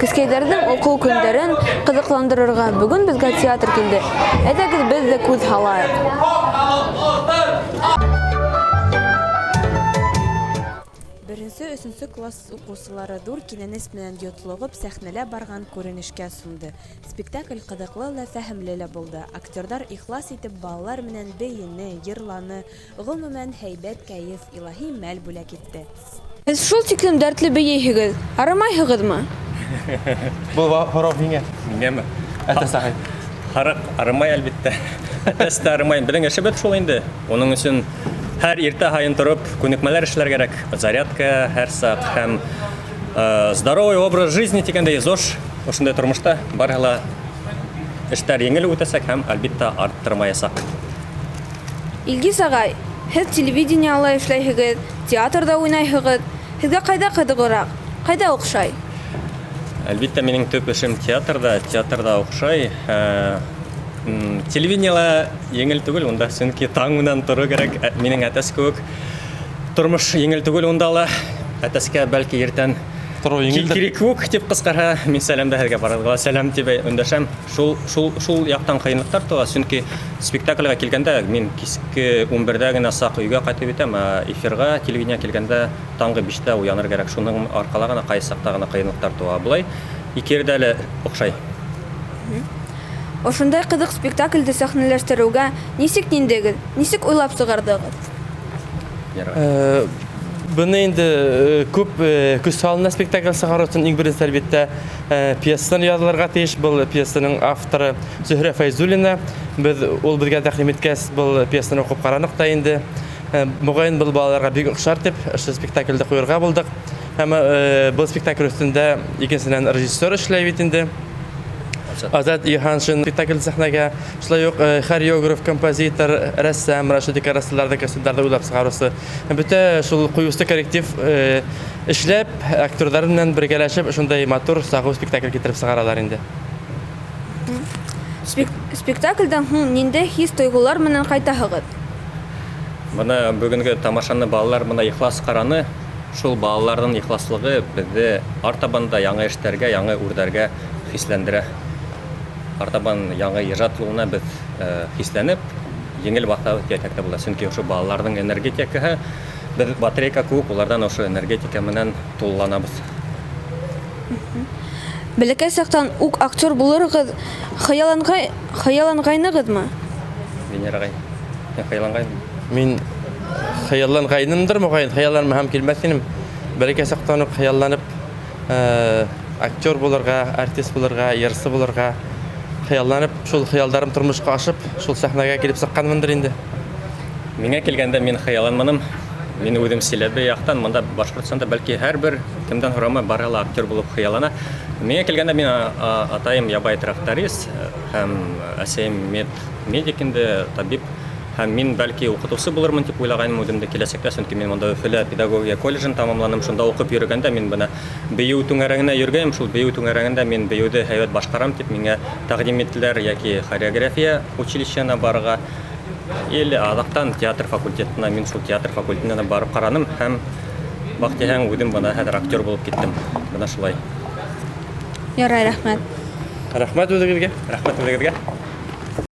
Кескәйләрнең уку көндәрен кызыкландырырга бүген безгә театр килде. Әйдәгез без дә күз һалайык. Беренче, өченче класс укучылары дур кинәнес белән йотлыгып сәхнәлә барган күренешкә сунды. Спектакль кызыклы ла, фәһемле лә булды. Актердар ихлас итеп балалар белән бейне, йырланы, гомумән һәйбәт кәеф, илаһи мәл бүләк итте. Сез шул тиклем дәртле бейһегез, арымайһыгызмы? Бу хоров һиңә. Миңәме? Әтә сахай. Харак арымай әлбәттә. Әтәс тә арымай. Белең эше бит шул инде. Оның өчен һәр иртә һайын торып, күнекмәләр эшләр кирәк. Зарядка һәр саат һәм здоровый образ жизни дигәндә ЗОЖ ошондай тормышта барыла эшләр еңел үтәсәк һәм әлбәттә арттырмаясак. Илгиз агай, һез телевидениеда эшләйһегез, театрда уйнайһыгыз. Һезгә кайда кызыграк? Кайда охшай? Әлбәттә минең төп эшем театрда охшай. Телевидениеда еңел түгел, унда чөнки таң менән тору кирәк. Минең әтәс кебек тормыш еңел түгел, унда ла әтәскә бәлки иртән Тору еңелдер. кирәк үк дип кыскара. Мин сәламда һәргә барырга сәлам дип өндәшәм. Шул яктан кыенлыктар туа, чөнки спектакльгә килгәндә мин киске 11дә генә сак өйгә кайтып итәм, эфирга, телевидение килгәндә таңгы 5дә уяныр кирәк. Шуның аркалагына кайсакта гына кыенлыктар туа. Булай икердә лә охшай. Ошондай кызык спектакльде сәхнәләштерүгә нисек ниндегез? Нисек уйлап чыгардыгыз? Буны инде күп көч салына спектакль сыгару өчен иң беренче әлбәттә пьесаны язылырга тиеш. Бул пьесаның авторы Зөһрә Файзуллина. Без ул безгә тәкъдим иткәс, бул пьесаны укып каранык та инде. Мөгаен бул балаларга бик охшар дип, ошо спектакльдә куярга булдык. Һәм бу спектакль өстендә икенчедән режиссер эшләй бит инде. Азат Иханшин спектакль сәхнәгә шулай ук хореограф, композитор, рәссам, Рашид Карасылларда костюмнарда уйлап чыгарусы. Бөтә шул куюсы коллектив эшләп, актердар белән бергәләшеп, шундай матур сагу спектакль китереп чыгаралар инде. Спектакльдән һуң нинди хис-тойгылар менән кайтаһыгыз? Моны бүгенге тамашаны балалар моны ихлас караны. Шул балаларның ихласлыгы безне артабанда яңа эшләргә, яңа үрдәргә хисләндерә. Артабан яңа иҗат юлына без хисләнеп, еңел вакытта ятакта була. Чөнки ошо балаларның энергетикаһы без батарейка күп, улардан ошо энергетика менән тулланабыз. Бәләкәй чактан ук актер булырыгыз хыяллангайныгызмы? Венерагай. Хыяллангай. Мин хыяллангайнымдыр, мөгаен хыялларым һәм килмәс инем. Бәләкәй чактан ук хыялланып актер булырга, артист булырга, ярсы булырга хыялланып, шул хыялдарым тормышка ашып, шул сәхнәгә килеп чыкканмындыр инде. Миңа килгәндә мин хыялланманым. Мин үзем Силәбе яктан, монда Башкортстанда бәлки һәрбер кемдән һорамы барыла актер булып хыяллана. Миңа килгәндә мин атайым ябай тракторист һәм әсәем медик инде, табиб. Һәм мин бәлки укытучы булырмын дип уйлаганым үземдә киләчәктә, чөнки мин монда Өфөлә педагогия колледжын тамамланым. Шунда укып йөргәндә мин бына бию түңәрәгенә йөргәм. Шул бию түңәрәгендә мин биюде һәйбәт башкарам дип миңа тәкъдим иттеләр, яки хореография училищесына барырга. Или адактан театр факультетына, мин шул театр факультетына барып караным һәм вакытыһан үзем бына хәзер актер булып киттем. Бына шулай. Ярай, рәхмәт. Рәхмәт үзегезгә. Рәхмәт үзегезгә.